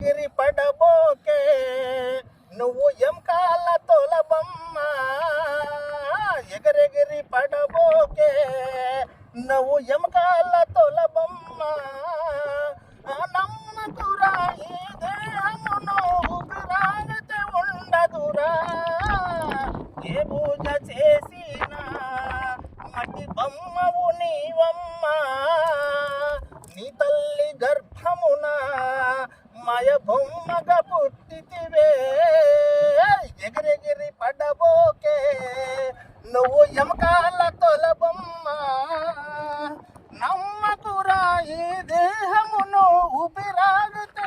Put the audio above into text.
గిరి పడబోకే నువ్వు ఎంకాల తొలబమ్మ ఎగరెగిరి పడబోకే నువ్వు ఎంకాల తొలబమ్మ నమ్మకురా ఈ దేహమును ఊపిరాగితే ఉండదురా ఏ పూజ చేసినా మట్టి బొమ్మవు నీవమ్మ నీ తల్లి గర్భమున మాయ బొమ్మగా పుట్టితివే ఎగిరెగిరి పడబోకే నువ్వు ఎమకాల తొలబొమ్మ నమ్మకురా ఈ దేహమును ఊపిరాగితే